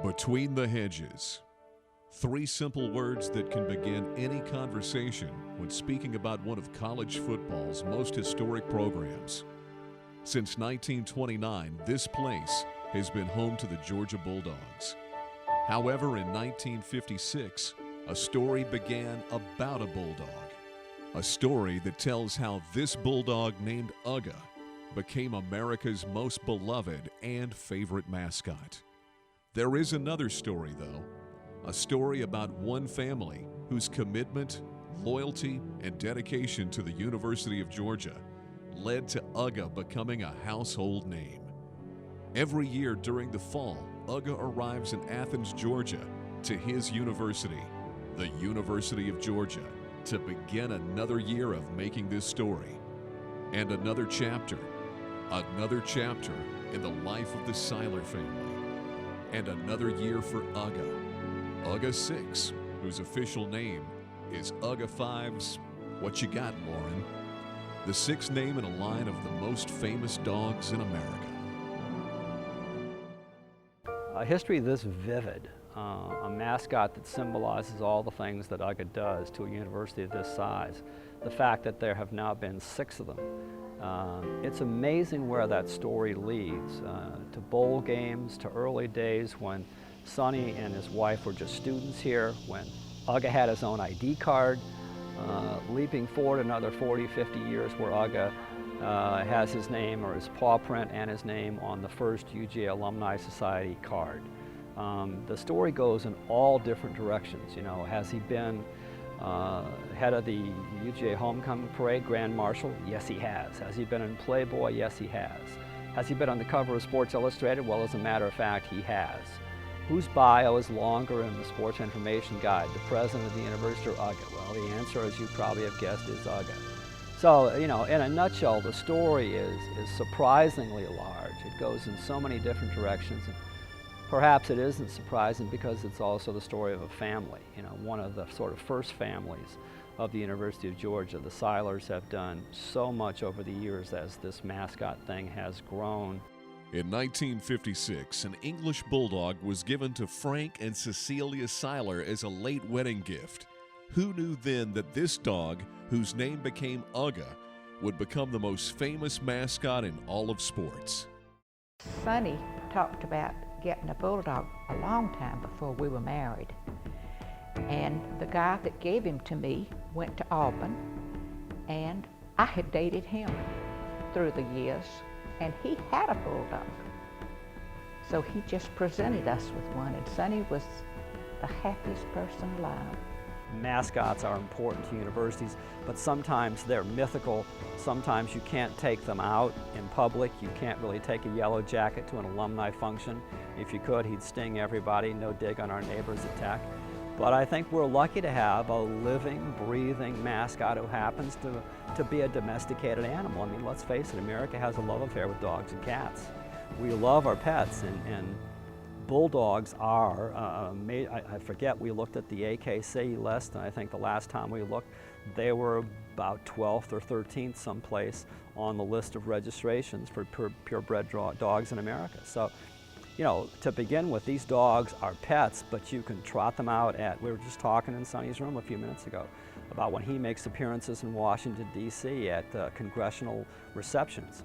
Between the hedges. Three simple words that can begin any conversation when speaking about one of college football's most historic programs. Since 1929, this place has been home to the Georgia Bulldogs. However, in 1956, a story began about a bulldog. A story that tells how this bulldog named UGA became America's most beloved and favorite mascot. There is another story, though. A story about one family whose commitment, loyalty, and dedication to the University of Georgia led to UGA becoming a household name. Every year during the fall, UGA arrives in Athens, Georgia, to his university, the University of Georgia, to begin another year of making this story. And another chapter in the life of the Seiler family. And another year for UGA. UGA VI, whose official name is UGA V's What You Got, Lauren? The sixth name in a line of the most famous dogs in America. A history this vivid, a mascot that symbolizes all the things that UGA does to a university of this size, the fact that there have now been 6 of them. It's amazing where that story leads, to bowl games, to early days when Sonny and his wife were just students here, when UGA had his own ID card, leaping forward another 40, 50 years where UGA has his name or his paw print and his name on the first UGA Alumni Society card. The story goes in all different directions. You know, has he been head of the UGA Homecoming Parade, Grand Marshal? Yes, he has. Has he been in Playboy? Yes, he has. Has he been on the cover of Sports Illustrated? Well, as a matter of fact, he has. Whose bio is longer in the Sports Information Guide, the president of the University or UGA? Well, the answer, as you probably have guessed, is UGA. So, you know, in a nutshell, the story is surprisingly large. It goes in so many different directions. And perhaps it isn't surprising because it's also the story of a family, you know, one of the sort of first families of the University of Georgia. The Seilers have done so much over the years as this mascot thing has grown. In 1956, an English bulldog was given to Frank and Cecilia Seiler as a late wedding gift. Who knew then that this dog, whose name became UGA, would become the most famous mascot in all of sports? Sonny talked about getting a bulldog a long time before we were married. And the guy that gave him to me went to Auburn, and I had dated him through the years, and he had a bulldog. So he just presented us with one, and Sonny was the happiest person alive. Mascots are important to universities, but sometimes they're mythical. Sometimes you can't take them out in public. You can't really take a yellow jacket to an alumni function. If you could, he'd sting everybody. No dig on our neighbors at Tech. But I think we're lucky to have a living, breathing mascot who happens to be a domesticated animal. I mean, let's face it, America has a love affair with dogs and cats. We love our pets, and bulldogs are, I forget, we looked at the AKC list, and I think the last time we looked, they were about 12th or 13th someplace on the list of registrations for purebred dogs in America. So, you know, to begin with, these dogs are pets, but you can trot them out at, we were just talking in Sonny's room a few minutes ago about when he makes appearances in Washington, D.C. at congressional receptions.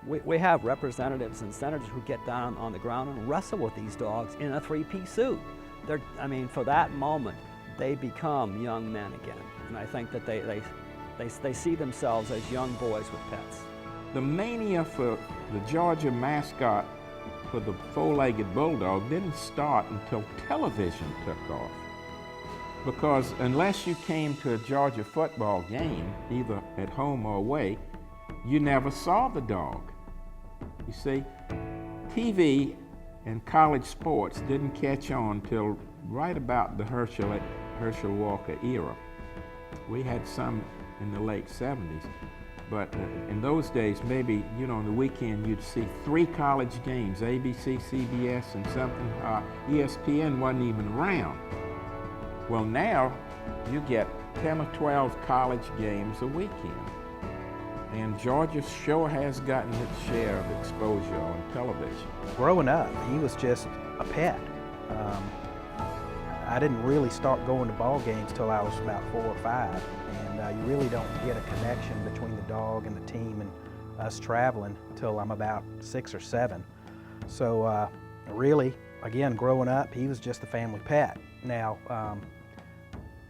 We have representatives and senators who get down on the ground and wrestle with these dogs in a 3-piece suit. I mean, for that moment, they become young men again. And I think that they see themselves as young boys with pets. The mania for the Georgia mascot for the four-legged bulldog didn't start until television took off. Because unless you came to a Georgia football game, either at home or away, you never saw the dog. You see, TV and college sports didn't catch on till right about the Herschel Walker era. We had some in the late 70s, but in those days, maybe, you know, on the weekend you'd see 3 college games, ABC, CBS, and something. ESPN wasn't even around. Well, now you get 10 or 12 college games a weekend. And Georgia sure has gotten its share of exposure on television. Growing up, he was just a pet. I didn't really start going to ball games till I was about 4 or 5, and you really don't get a connection between the dog and the team and us traveling until I'm about 6 or 7. So really, again, growing up, he was just a family pet. Now,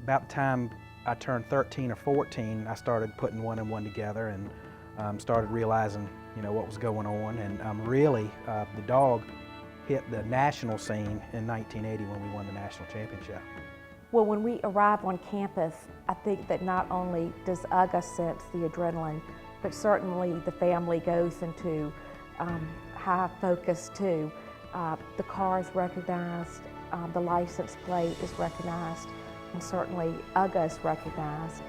about the time I turned 13 or 14, I started putting one and one together and started realizing, you know, what was going on. And really, the dog hit the national scene in 1980 when we won the national championship. Well, when we arrive on campus, I think that not only does UGA sense the adrenaline, but certainly the family goes into high focus too. The car is recognized, the license plate is recognized, and certainly UGA is recognized.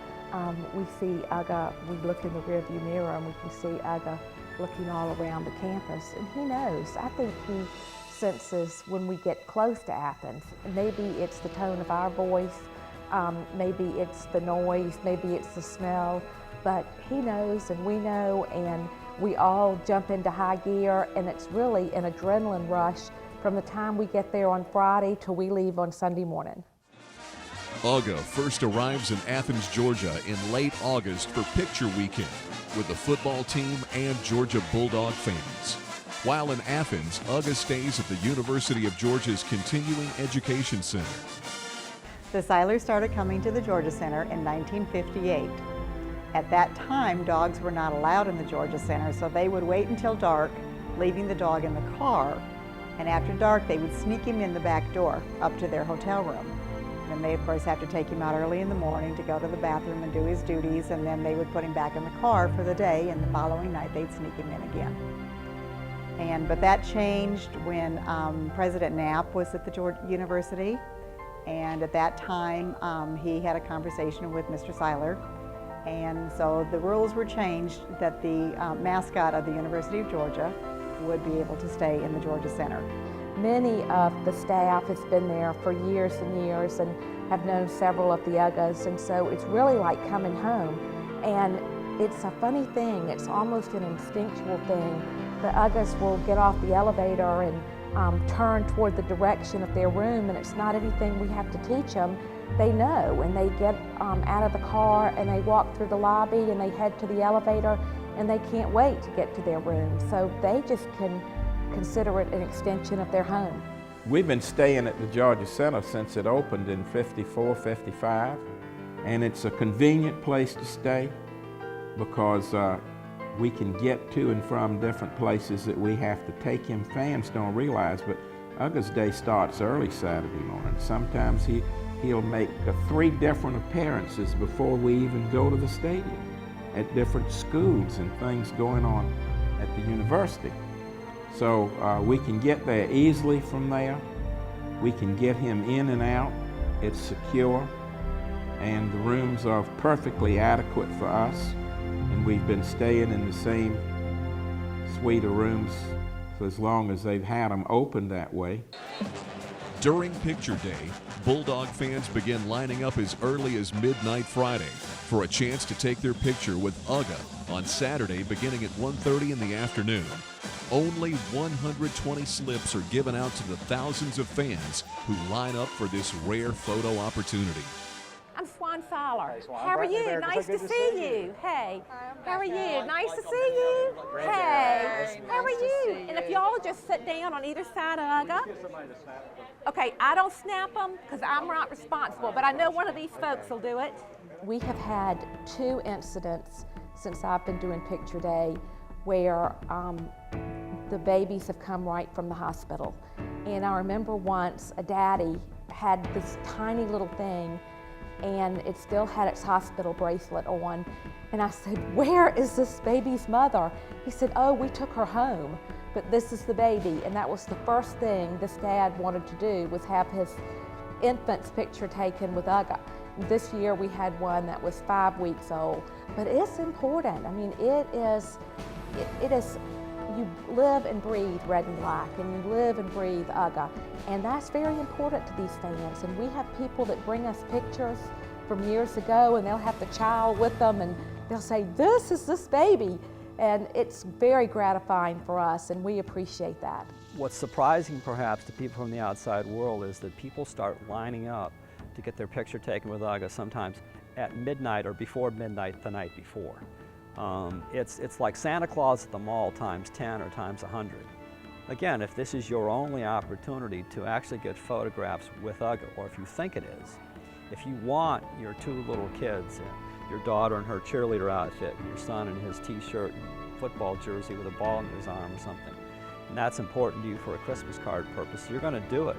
We see UGA, we look in the rearview mirror and we can see UGA looking all around the campus, and he knows. I think he senses when we get close to Athens. Maybe it's the tone of our voice, maybe it's the noise, maybe it's the smell, but he knows and we know, and we all jump into high gear, and it's really an adrenaline rush from the time we get there on Friday till we leave on Sunday morning. UGA first arrives in Athens, Georgia in late August for picture weekend with the football team and Georgia Bulldog fans. While in Athens, UGA stays at the University of Georgia's Continuing Education Center. The Seilers started coming to the Georgia Center in 1958. At that time, dogs were not allowed in the Georgia Center, so they would wait until dark, leaving the dog in the car, and after dark they would sneak him in the back door up to their hotel room. And they, of course, have to take him out early in the morning to go to the bathroom and do his duties, and then they would put him back in the car for the day, and the following night they'd sneak him in again. But that changed when President Knapp was at the Georgia University, and at that time he had a conversation with Mr. Seiler, and so the rules were changed that the mascot of the University of Georgia would be able to stay in the Georgia Center. Many of the staff has been there for years and years and have known several of the UGAs, and so it's really like coming home. And it's a funny thing, it's almost an instinctual thing. The UGAs will get off the elevator and turn toward the direction of their room, and it's not anything we have to teach them. They know, and they get out of the car and they walk through the lobby and they head to the elevator, and they can't wait to get to their room. So they just can consider it an extension of their home. We've been staying at the Georgia Center since it opened in 54, 55, and it's a convenient place to stay because we can get to and from different places that we have to take him. Fans don't realize, but UGA's day starts early Saturday morning. Sometimes he'll make 3 different appearances before we even go to the stadium at different schools and things going on at the university. So we can get there easily from there. We can get him in and out. It's secure, and the rooms are perfectly adequate for us. And we've been staying in the same suite of rooms for as long as they've had them open that way. During Picture Day, Bulldog fans begin lining up as early as midnight Friday for a chance to take their picture with UGA on Saturday beginning at 1:30 in the afternoon. Only 120 slips are given out to the thousands of fans who line up for this rare photo opportunity. I'm Swan Fowler. How are you? Nice to see you. Hey, how are you? Nice to see you. Hey, how are you? And if y'all just sit down on either side of UGA. Okay, I don't snap them because I'm not responsible, but I know one of these folks will do it. We have had 2 incidents since I've been doing Picture Day where the babies have come right from the hospital. And I remember once a daddy had this tiny little thing and it still had its hospital bracelet on. And I said, "Where is this baby's mother?" He said, "Oh, we took her home, but this is the baby." And that was the first thing this dad wanted to do, was have his infant's picture taken with UGA. This year we had one that was 5 weeks old. But it's important. I mean, it is, you live and breathe red and black, and you live and breathe UGA. And that's very important to these fans. And we have people that bring us pictures from years ago, and they'll have the child with them, and they'll say, "This is this baby." And it's very gratifying for us, and we appreciate that. What's surprising perhaps to people from the outside world is that people start lining up to get their picture taken with UGA sometimes at midnight or before midnight the night before. It's like Santa Claus at the mall times 10 or times 100. Again, if this is your only opportunity to actually get photographs with UGA, or if you think it is, if you want your two little kids, your daughter in her cheerleader outfit, and your son in his t-shirt and football jersey with a ball in his arm or something, and that's important to you for a Christmas card purpose, you're going to do it.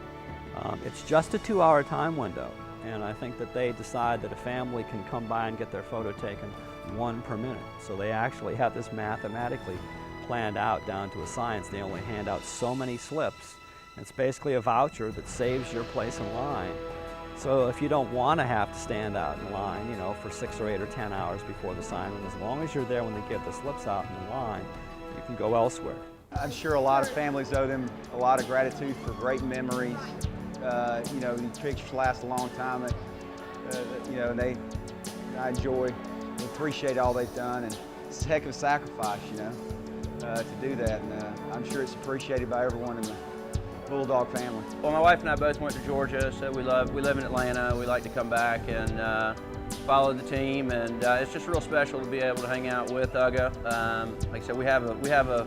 It's just a 2-hour time window, and I think that they decide that a family can come by and get their photo taken 1 per minute. So they actually have this mathematically planned out down to a science. They only hand out so many slips. It's basically a voucher that saves your place in line. So if you don't want to have to stand out in line, you know, for 6 or 8 or 10 hours before the signing, as long as you're there when they give the slips out in the line, you can go elsewhere. I'm sure a lot of families owe them a lot of gratitude for great memories. You know, these pictures last a long time. You know, I enjoy, appreciate all they've done, and it's a heck of a sacrifice, you know, to do that. And I'm sure it's appreciated by everyone in the Bulldog family. Well, my wife and I both went to Georgia, so we live in Atlanta. We like to come back and follow the team, and it's just real special to be able to hang out with UGA. Like I said, we have a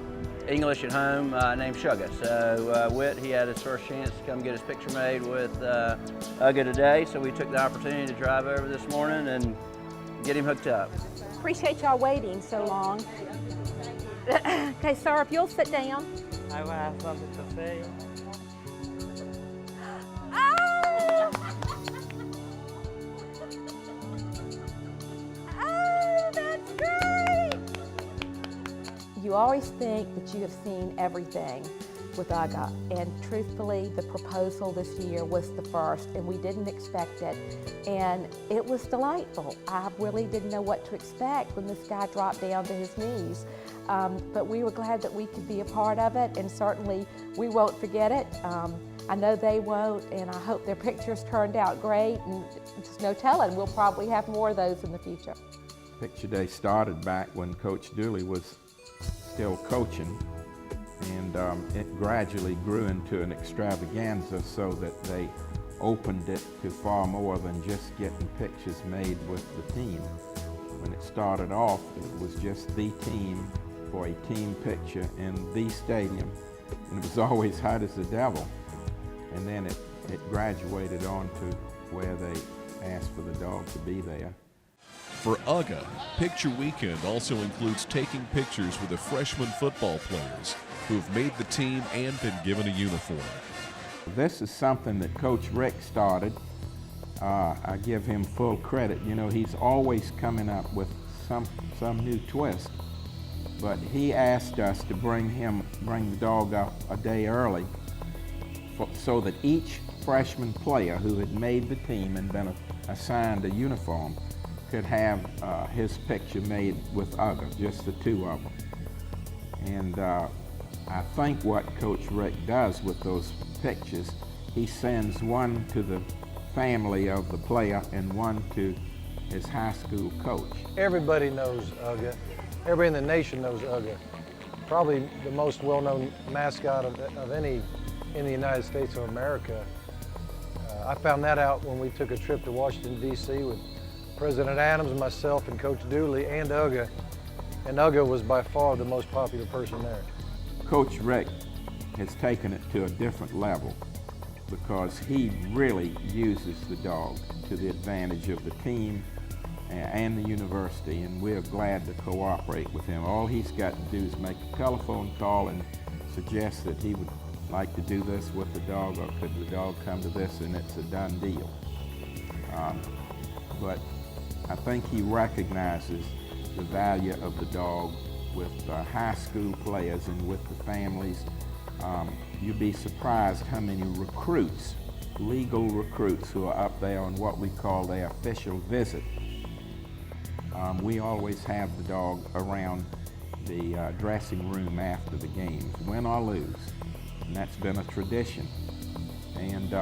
English at home named Sugar. So Whit, he had his first chance to come get his picture made with UGA today, so we took the opportunity to drive over this morning and get him hooked up. Appreciate y'all waiting so long. Okay, sir, if you'll sit down. I will have something to say. Oh, that's great! You always think that you have seen everything with UGA, and truthfully, the proposal this year was the first, and we didn't expect it, and it was delightful. I really didn't know what to expect when this guy dropped down to his knees, but we were glad that we could be a part of it, and certainly we won't forget it. I know they won't, and I hope their pictures turned out great, and just no telling, we'll probably have more of those in the future. Picture Day started back when Coach Dooley was still coaching, and it gradually grew into an extravaganza so that they opened it to far more than just getting pictures made with the team. When it started off, it was just the team for a team picture in the stadium, and it was always hot as the devil. And then it graduated on to where they asked for the dog to be there. For UGA, Picture Weekend also includes taking pictures with the freshman football players who've made the team and been given a uniform. This is something that Coach Rick started. I give him full credit. You know, he's always coming up with some new twist. But he asked us to bring the dog up a day early so that each freshman player who had made the team and been assigned a uniform could have his picture made with UGA, just the two of them. And I think what Coach Rick does with those pictures, he sends one to the family of the player and one to his high school coach. Everybody knows UGA. Everybody in the nation knows UGA. Probably the most well-known mascot of any in the United States of America. I found that out when we took a trip to Washington, D.C. with President Adams, myself, and Coach Dooley, and UGA. And UGA was by far the most popular person there. Coach Rick has taken it to a different level because he really uses the dog to the advantage of the team and the university, and we're glad to cooperate with him. All he's got to do is make a telephone call and suggest that he would like to do this with the dog, or could the dog come to this, and it's a done deal. But I think he recognizes the value of the dog with high school players and with the families. You'd be surprised how many recruits, legal recruits, who are up there on what we call their official visit. We always have the dog around the dressing room after the games, win or lose, and that's been a tradition. And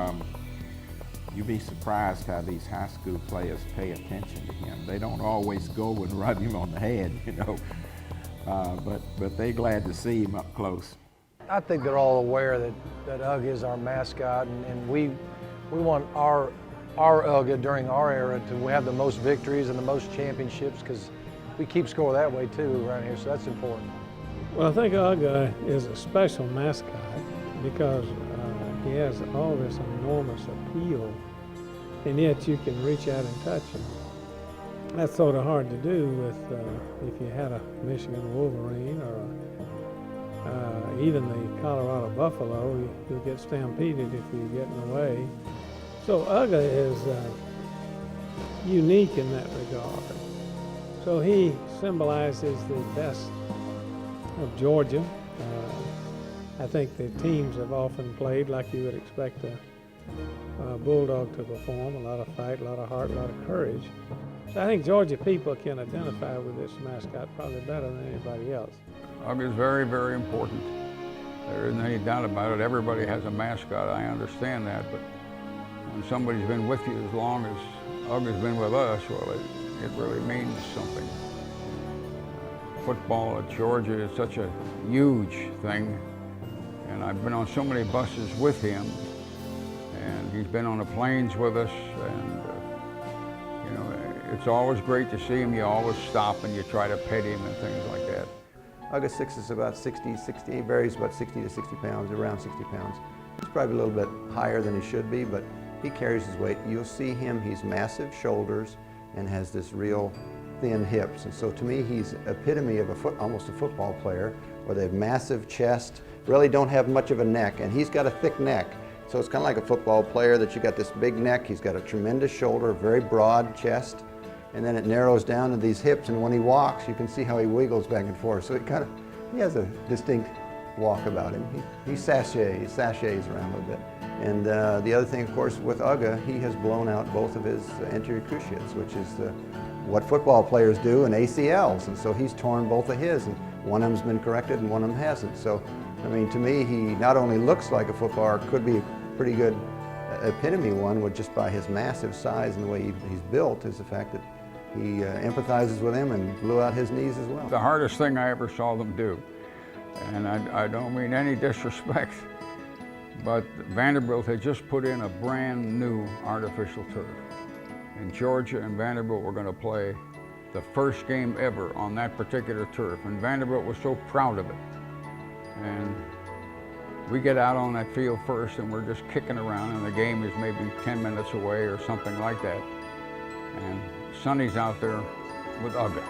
you'd be surprised how these high school players pay attention to him. They don't always go and rub him on the head, you know, but they glad to see him up close. I think they're all aware that UGA is our mascot, and we want our UGA during our era to have the most victories and the most championships, because we keep score that way too around here, so that's important. Well, I think UGA is a special mascot because he has all this enormous appeal, and yet you can reach out and touch him. That's sort of hard to do with if you had a Michigan Wolverine or even the Colorado Buffalo. You'll get stampeded if you get in the way. So UGA is unique in that regard. So he symbolizes the best of Georgia. I think the teams have often played like you would expect a bulldog to perform, a lot of fight, a lot of heart, a lot of courage. So I think Georgia people can identify with this mascot probably better than anybody else. UGA is very, very important. There isn't any doubt about it. Everybody has a mascot, I understand that, but when somebody's been with you as long as UGA's been with us, well, it really means something. Football at Georgia is such a huge thing, and I've been on so many buses with him, and he's been on the planes with us, and you know, it's always great to see him. You always stop and you try to pet him and things like that. UGA 6 is about 60, varies about 60 to 60 pounds, around 60 pounds. He's probably a little bit higher than he should be, but he carries his weight. You'll see him, he's massive shoulders and has this real thin hips. And so to me, he's epitome of almost a football player, where they have massive chest, really don't have much of a neck, and he's got a thick neck. So it's kind of like a football player that you got this big neck, he's got a tremendous shoulder, very broad chest, and then it narrows down to these hips, and when he walks, you can see how he wiggles back and forth. So he has a distinct walk about him. He sashays around a little bit. And the other thing, of course, with UGA, he has blown out both of his anterior cruciates, which is what football players do in ACLs. And so he's torn both of his, and one of them's been corrected and one of them hasn't. So, I mean, to me, he not only looks like a footballer, could be a pretty good epitome one, with just by his massive size and the way he's built, is the fact that he empathizes with him and blew out his knees as well. The hardest thing I ever saw them do, and I don't mean any disrespect, but Vanderbilt had just put in a brand new artificial turf. And Georgia and Vanderbilt were going to play the first game ever on that particular turf, and Vanderbilt was so proud of it. And we get out on that field first, and we're just kicking around, and the game is maybe 10 minutes away or something like that. And Sonny's out there with UGA,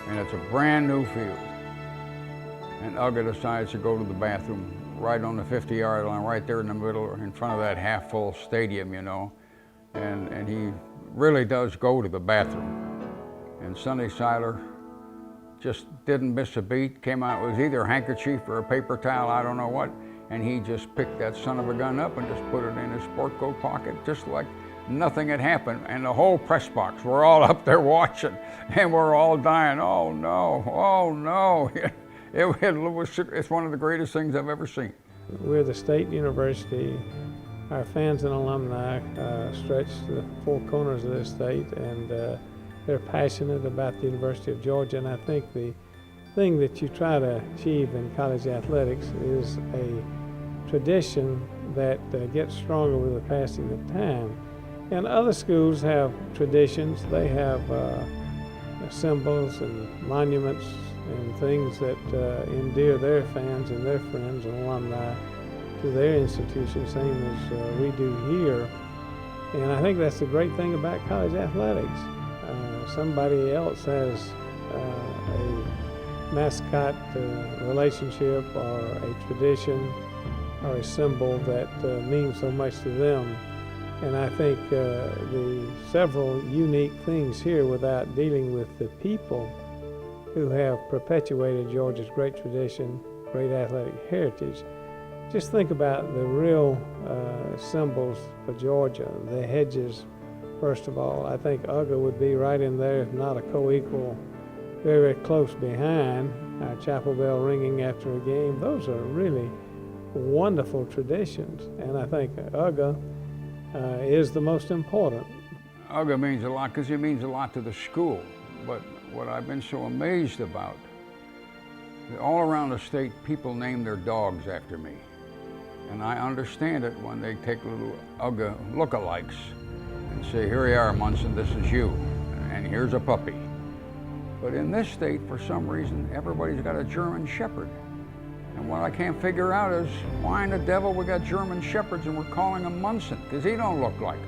and it's a brand new field. And UGA decides to go to the bathroom right on the 50-yard line, right there in the middle, in front of that half-full stadium, you know. And he really does go to the bathroom. And Sonny Seiler just didn't miss a beat, came out, it was either a handkerchief or a paper towel, I don't know what, and he just picked that son of a gun up and just put it in his sport coat pocket, just like nothing had happened. And the whole press box, we're all up there watching, and we're all dying, oh no, oh no. It's one of the greatest things I've ever seen. We're the state university. Our fans and alumni stretch the four corners of this state, and they're passionate about the University of Georgia. And I think the thing that you try to achieve in college athletics is a tradition that gets stronger with the passing of time. And other schools have traditions. They have symbols and monuments and things that endear their fans and their friends and alumni to their institution, same as we do here. And I think that's the great thing about college athletics. Somebody else has a mascot relationship or a tradition or a symbol that means so much to them. And I think the several unique things here, without dealing with the people who have perpetuated Georgia's great tradition, great athletic heritage. Just think about the real symbols for Georgia. The hedges, first of all. I think UGA would be right in there, if not a co-equal, very, very close behind. Our chapel bell ringing after a game. Those are really wonderful traditions. And I think UGA is the most important. UGA means a lot because it means a lot to the school. But what I've been so amazed about All around the state, people name their dogs after me. And I understand it when they take little UGA lookalikes and say, here you are, Munson, this is you, and here's a puppy. But in this state, for some reason, everybody's got a German Shepherd. And what I can't figure out is, why in the devil we got German Shepherds and we're calling him Munson? Because he don't look like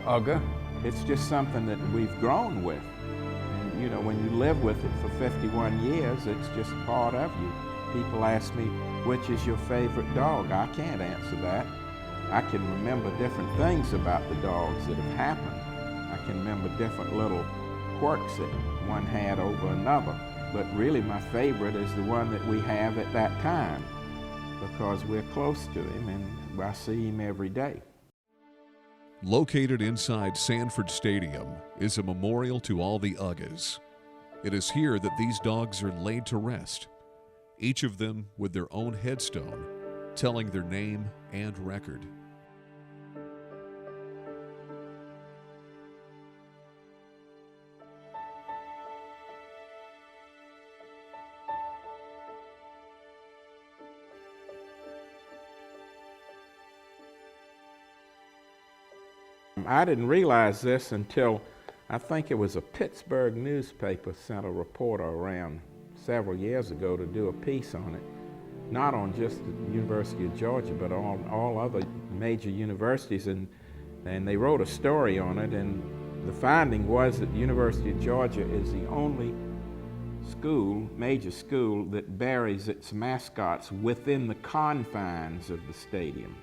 UGA. It's just something that we've grown with. And you know, when you live with it for 51 years, it's just part of you. People ask me, which is your favorite dog? I can't answer that. I can remember different things about the dogs that have happened. I can remember different little quirks that one had over another. But really my favorite is the one that we have at that time, because we're close to him and I see him every day. Located inside Sanford Stadium is a memorial to all the UGAs. It is here that these dogs are laid to rest, each of them with their own headstone telling their name and record. I didn't realize this until I think it was a Pittsburgh newspaper sent a reporter around several years ago to do a piece on it, not on just the University of Georgia, but on all other major universities, and they wrote a story on it, and the finding was that the University of Georgia is the only school, major school, that buries its mascots within the confines of the stadium.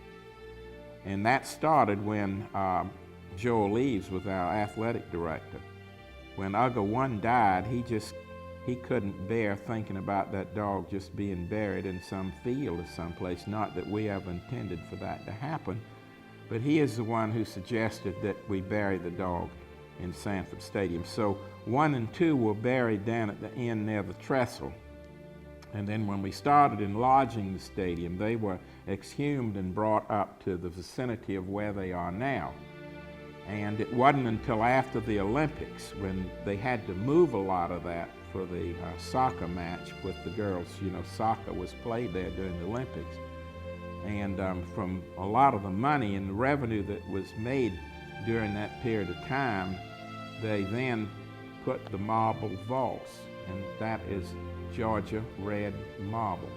And that started when Joel Eves was our athletic director. When UGA I died, he couldn't bear thinking about that dog just being buried in some field or someplace. Not that we ever intended for that to happen, but he is the one who suggested that we bury the dog in Sanford Stadium. So 1 and 2 were buried down at the end near the trestle. And then when we started enlarging the stadium, they were exhumed and brought up to the vicinity of where they are now. And it wasn't until after the Olympics, when they had to move a lot of that for the soccer match with the girls. You know, soccer was played there during the Olympics. And from a lot of the money and the revenue that was made during that period of time, they then put the marble vaults, and that is Georgia red marble.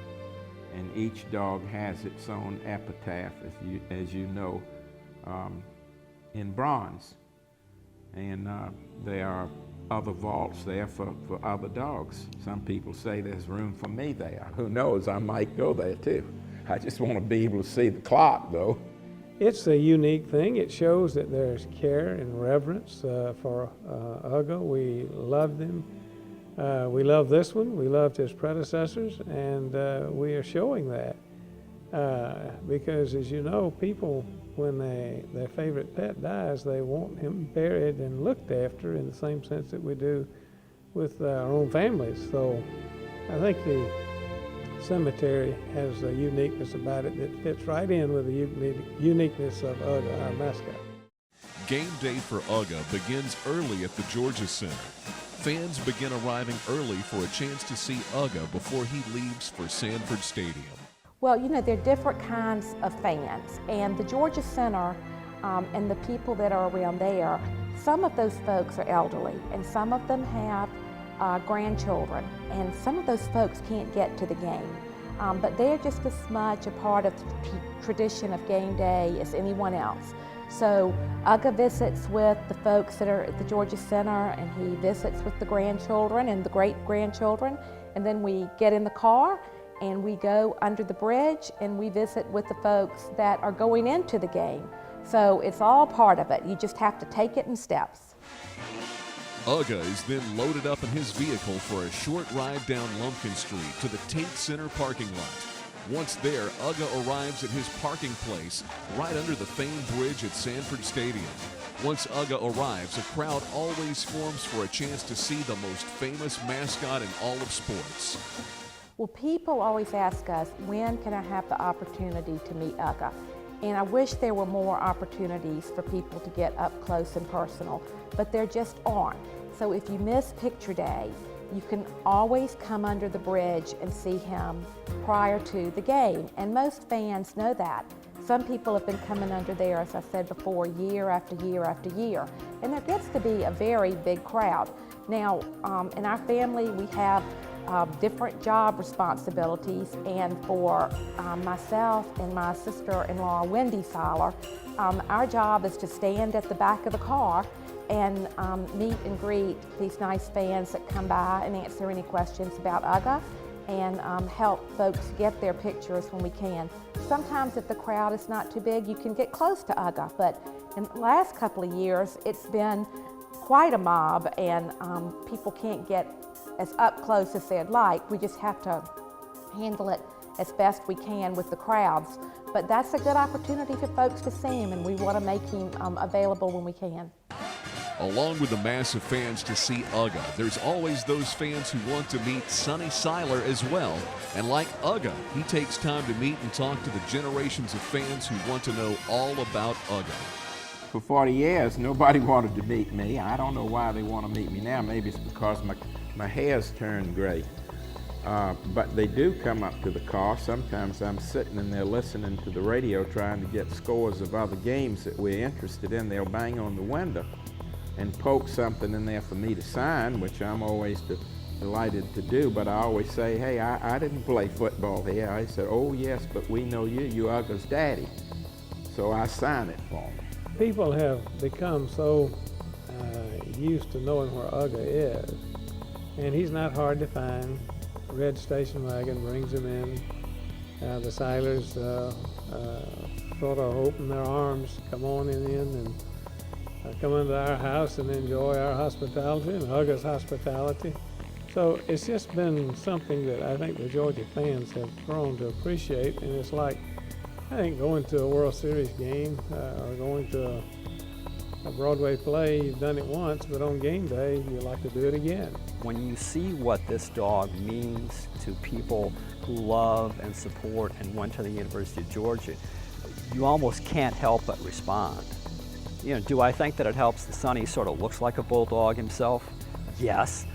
And each dog has its own epitaph, as you know, in bronze. And there are other vaults there for other dogs. Some people say there's room for me there. Who knows, I might go there too. I just want to be able to see the clock though. It's a unique thing. It shows that there's care and reverence for UGA. We love them. We love this one. We loved his predecessors, and we are showing that because, as you know, people, when their favorite pet dies, they want him buried and looked after in the same sense that we do with our own families. So I think the cemetery has a uniqueness about it that fits right in with the uniqueness of UGA, our mascot. Game day for UGA begins early at the Georgia Center. Fans begin arriving early for a chance to see UGA before he leaves for Sanford Stadium. Well, you know, there are different kinds of fans, and the Georgia Center and the people that are around there, some of those folks are elderly, and some of them have grandchildren, and some of those folks can't get to the game. But they're just as much a part of the tradition of game day as anyone else. So UGA visits with the folks that are at the Georgia Center, and he visits with the grandchildren and the great-grandchildren, and then we get in the car and we go under the bridge and we visit with the folks that are going into the game. So it's all part of it. You just have to take it in steps. UGA is then loaded up in his vehicle for a short ride down Lumpkin Street to the Tate Center parking lot. Once there, UGA arrives at his parking place right under the famed bridge at Sanford Stadium. Once UGA arrives, a crowd always forms for a chance to see the most famous mascot in all of sports. Well, people always ask us, when can I have the opportunity to meet UGA? And I wish there were more opportunities for people to get up close and personal, but there just aren't. So if you miss picture day, you can always come under the bridge and see him prior to the game, and most fans know that. Some people have been coming under there, as I said before, year after year after year, and there gets to be a very big crowd. Now, in our family, we have different job responsibilities, and for myself and my sister-in-law, Wendy Seiler, our job is to stand at the back of the car and meet and greet these nice fans that come by and answer any questions about UGA and help folks get their pictures when we can. Sometimes if the crowd is not too big, you can get close to UGA, but in the last couple of years, it's been quite a mob, and people can't get as up close as they'd like. We just have to handle it as best we can with the crowds. But that's a good opportunity for folks to see him, and we want to make him available when we can. Along with the mass of fans to see UGA, there's always those fans who want to meet Sonny Seiler as well. And like UGA, he takes time to meet and talk to the generations of fans who want to know all about UGA. For 40 years, nobody wanted to meet me. I don't know why they want to meet me now. Maybe it's because my hair's turned gray. But they do come up to the car. Sometimes I'm sitting in there listening to the radio trying to get scores of other games that we're interested in. They'll bang on the window and poke something in there for me to sign, which I'm always delighted to do. But I always say, hey, I didn't play football here. I said, oh yes, but we know you. You're UGA's daddy. So I sign it for them. People have become so used to knowing where UGA is, and he's not hard to find. Red station wagon brings him in. The Seilers sort of open their arms, come on in and come into our house and enjoy our hospitality and UGA's hospitality. So it's just been something that I think the Georgia fans have grown to appreciate, and it's like, I think, going to a World Series game or going to a Broadway play. You've done it once, but on game day, you like to do it again. When you see what this dog means to people who love and support and went to the University of Georgia, you almost can't help but respond. You know, do I think that it helps that Sonny sort of looks like a bulldog himself? Yes.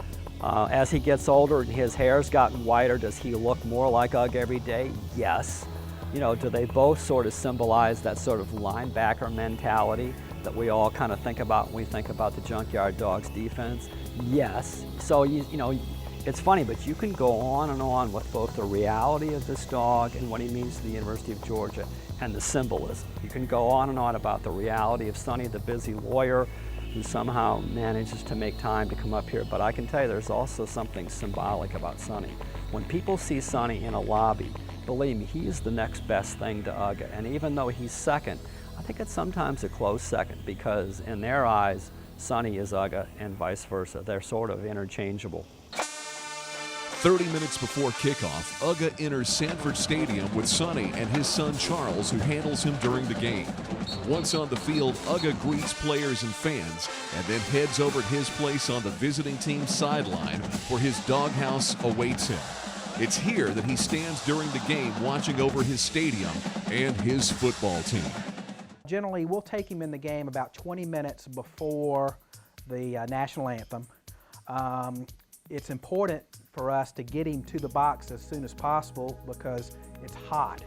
As he gets older and his hair's gotten whiter, does he look more like UGA every day? Yes. You know, do they both sort of symbolize that sort of linebacker mentality that we all kind of think about when we think about the Junkyard Dogs defense? Yes. So, you know, it's funny, but you can go on and on with both the reality of this dog and what he means to the University of Georgia and the symbolism. You can go on and on about the reality of Sonny, the busy lawyer who somehow manages to make time to come up here, but I can tell you there's also something symbolic about Sonny. When people see Sonny in a lobby, believe me, he is the next best thing to UGA, and even though he's second, I think it's sometimes a close second, because in their eyes, Sonny is UGA and vice versa. They're sort of interchangeable. 30 minutes before kickoff, UGA enters Sanford Stadium with Sonny and his son Charles, who handles him during the game. Once on the field, UGA greets players and fans and then heads over to his place on the visiting team's sideline where his doghouse awaits him. It's here that he stands during the game watching over his stadium and his football team. Generally, we'll take him in the game about 20 minutes before the national anthem. It's important for us to get him to the box as soon as possible because it's hot.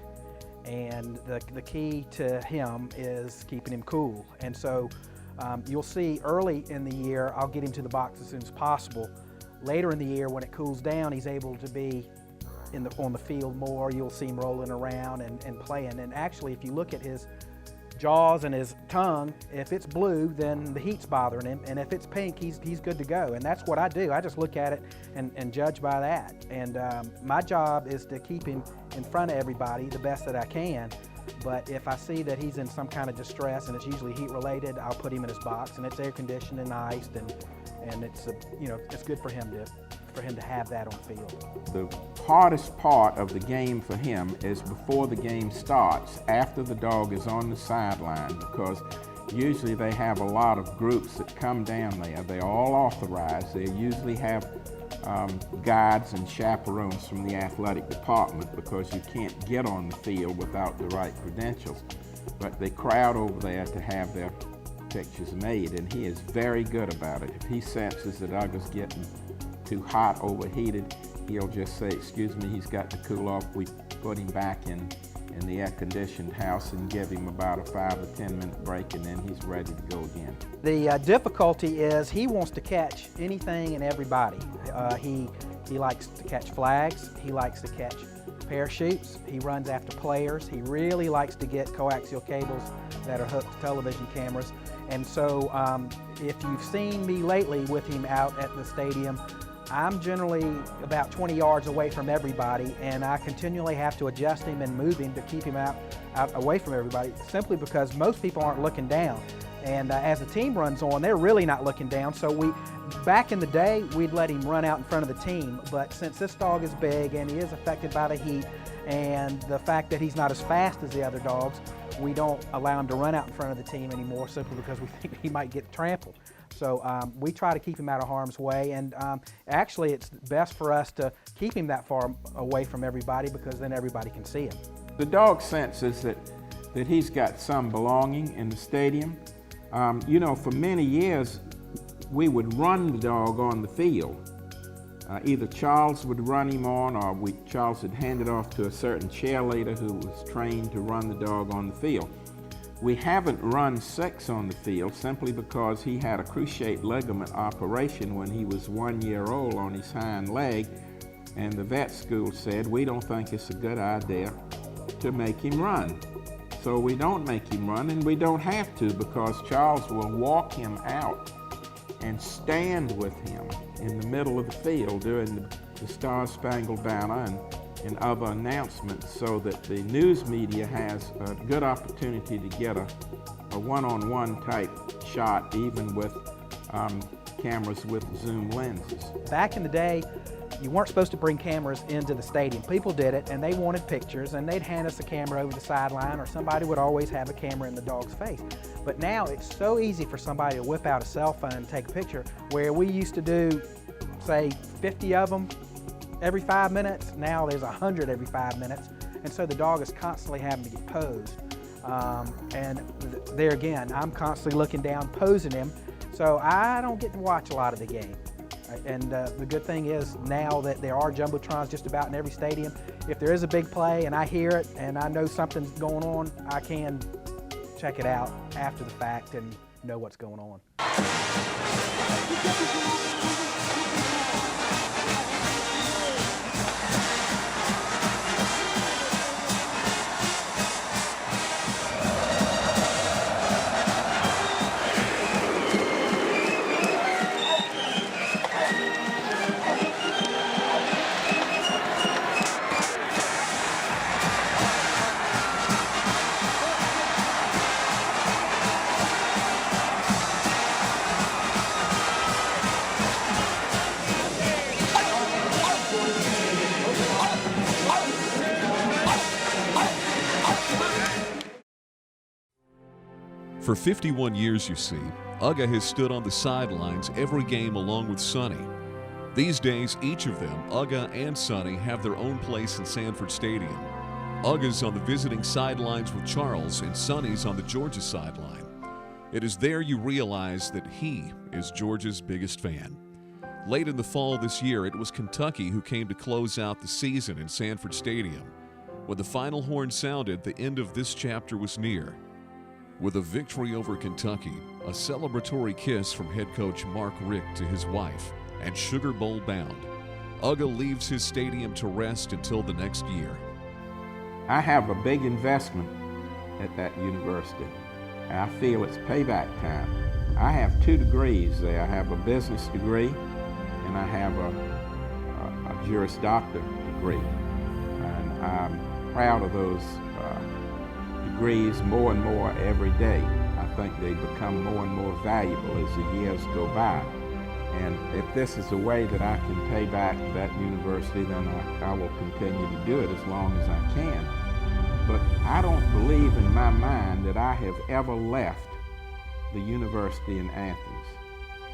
And the key to him is keeping him cool. And so you'll see early in the year, I'll get him to the box as soon as possible. Later in the year, when it cools down, he's able to be on the field more. You'll see him rolling around and playing. And actually, if you look at his jaws and his tongue, if it's blue, then the heat's bothering him, and if it's pink, he's good to go. And that's what I do. I just look at it and judge by that. And my job is to keep him in front of everybody the best that I can. But if I see that he's in some kind of distress, and it's usually heat related, I'll put him in his box, and it's air conditioned and iced, and it's it's good for him to have that on the field. The hardest part of the game for him is before the game starts, after the dog is on the sideline, because usually they have a lot of groups that come down there. They're all authorized. They usually have guides and chaperones from the athletic department because you can't get on the field without the right credentials. But they crowd over there to have their pictures made, and he is very good about it. If he senses that UGA's getting too hot, overheated, he'll just say, excuse me, he's got to cool off. We put him back in the air-conditioned house and give him about a 5 or 10 minute break, and then he's ready to go again. The difficulty is he wants to catch anything and everybody. He likes to catch flags, he likes to catch parachutes, he runs after players, he really likes to get coaxial cables that are hooked to television cameras. And so if you've seen me lately with him out at the stadium, I'm generally about 20 yards away from everybody, and I continually have to adjust him and move him to keep him out away from everybody, simply because most people aren't looking down. And as the team runs on, they're really not looking down. So back in the day, we'd let him run out in front of the team, but since this dog is big and he is affected by the heat and the fact that he's not as fast as the other dogs, we don't allow him to run out in front of the team anymore, simply because we think he might get trampled. So we try to keep him out of harm's way, and actually it's best for us to keep him that far away from everybody, because then everybody can see him. The dog senses that he's got some belonging in the stadium. You know, for many years, we would run the dog on the field. Either Charles would run him on, or Charles would hand it off to a certain cheerleader who was trained to run the dog on the field. We haven't run Six on the field simply because he had a cruciate ligament operation when he was 1 year old on his hind leg, and the vet school said, we don't think it's a good idea to make him run. So we don't make him run, and we don't have to, because Charles will walk him out and stand with him in the middle of the field during the Star-Spangled Banner and other announcements, so that the news media has a good opportunity to get a one-on-one type shot, even with cameras with zoom lenses. Back in the day, you weren't supposed to bring cameras into the stadium. People did it, and they wanted pictures, and they'd hand us a camera over the sideline, or somebody would always have a camera in the dog's face. But now it's so easy for somebody to whip out a cell phone and take a picture, where we used to do, say, 50 of them every 5 minutes. Now there's 100 every 5 minutes, and so the dog is constantly having to get posed. And there again, I'm constantly looking down, posing him, so I don't get to watch a lot of the game. And the good thing is, now that there are jumbotrons just about in every stadium, if there is a big play and I hear it and I know something's going on, I can check it out after the fact and know what's going on. For 51 years, you see, UGA has stood on the sidelines every game along with Sonny. These days, each of them, UGA and Sonny, have their own place in Sanford Stadium. UGA's on the visiting sidelines with Charles, and Sonny's on the Georgia sideline. It is there you realize that he is Georgia's biggest fan. Late in the fall this year, it was Kentucky who came to close out the season in Sanford Stadium. When the final horn sounded, the end of this chapter was near. With a victory over Kentucky, a celebratory kiss from head coach Mark Richt to his wife, and Sugar Bowl bound, UGA leaves his stadium to rest until the next year. I have a big investment at that university, and I feel it's payback time. I have 2 degrees there. I have a business degree, and I have a Juris Doctor degree, and I'm proud of those degrees more and more every day. I think they become more and more valuable as the years go by. And if this is a way that I can pay back that university, then I will continue to do it as long as I can. But I don't believe in my mind that I have ever left the university in Athens.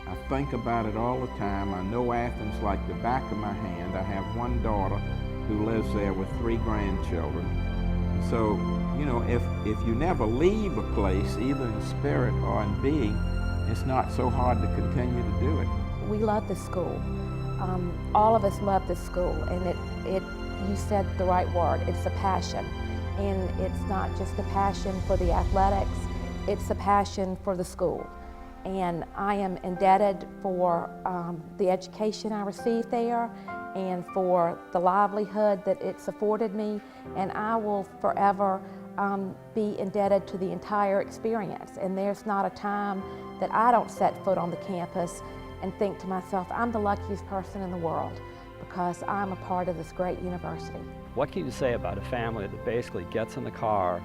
I think about it all the time. I know Athens like the back of my hand. I have 1 daughter who lives there with 3 grandchildren. So, you know, if you never leave a place, either in spirit or in being, it's not so hard to continue to do it. We love the school. all of us love this school, and you said the right word, it's a passion. And it's not just a passion for the athletics, it's a passion for the school. And I am indebted for the education I received there and for the livelihood that it's afforded me, and I will forever be indebted to the entire experience. And there's not a time that I don't set foot on the campus and think to myself, I'm the luckiest person in the world because I'm a part of this great university. What can you say about a family that basically gets in the car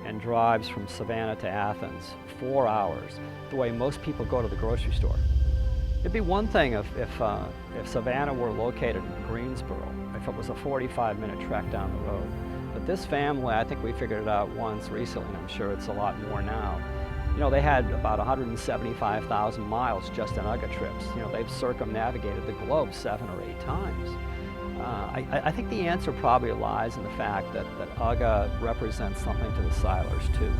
and drives from Savannah to Athens 4 hours, the way most people go to the grocery store? It'd be one thing if Savannah were located in Greensboro, if it was a 45-minute trek down the road. But this family, I think we figured it out once recently, and I'm sure it's a lot more now. You know, they had about 175,000 miles just in UGA trips. You know, they've circumnavigated the globe 7 or 8 times. I think the answer probably lies in the fact that UGA represents something to the Silers too.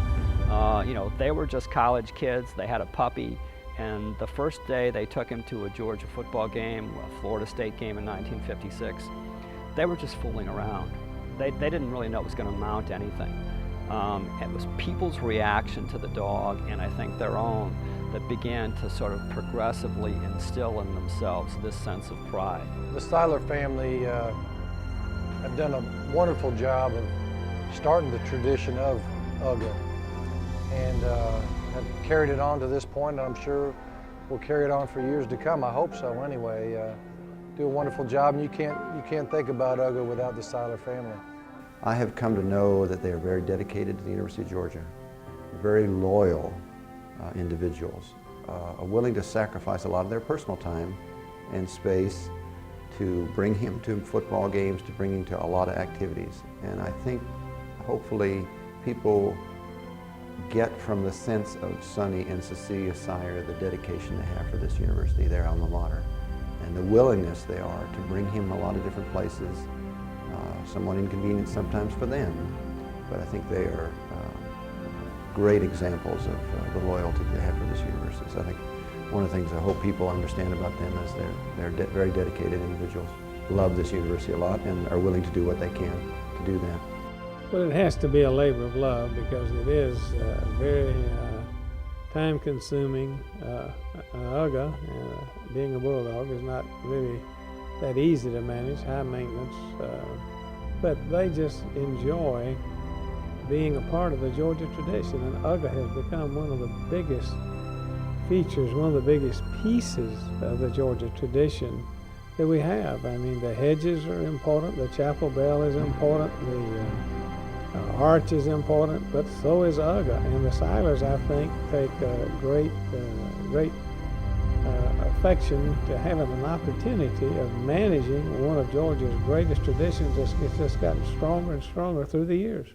You know, they were just college kids, they had a puppy, and the first day they took him to a Georgia football game, a Florida State game in 1956, they were just fooling around. They didn't really know it was going to amount to anything. It was people's reaction to the dog, and I think their own, that began to sort of progressively instill in themselves this sense of pride. The Siler family have done a wonderful job of starting the tradition of UGA, and have carried it on to this point, and I'm sure we'll carry it on for years to come. I hope so anyway. Do a wonderful job, and you can't think about UGA without the Siler family. I have come to know that they are very dedicated to the University of Georgia, very loyal individuals, are willing to sacrifice a lot of their personal time and space to bring him to football games, to bring him to a lot of activities. And I think hopefully people get from the sense of Sonny and Cecilia Sire the dedication they have for this university, their alma mater, and the willingness they are to bring him a lot of different places, somewhat inconvenient sometimes for them, but I think they are great examples of the loyalty they have for this university. So I think one of the things I hope people understand about them is they're very dedicated individuals, love this university a lot, and are willing to do what they can to do that. Well, it has to be a labor of love because it is very time-consuming. UGA, being a bulldog, is not really that easy to manage, high maintenance, but they just enjoy being a part of the Georgia tradition, and UGA has become one of the biggest features, one of the biggest pieces of the Georgia tradition that we have. I mean, the hedges are important, the chapel bell is important, the arch is important, but so is UGA, and the Silers, I think, take great affection to having an opportunity of managing one of Georgia's greatest traditions. It's just gotten stronger and stronger through the years.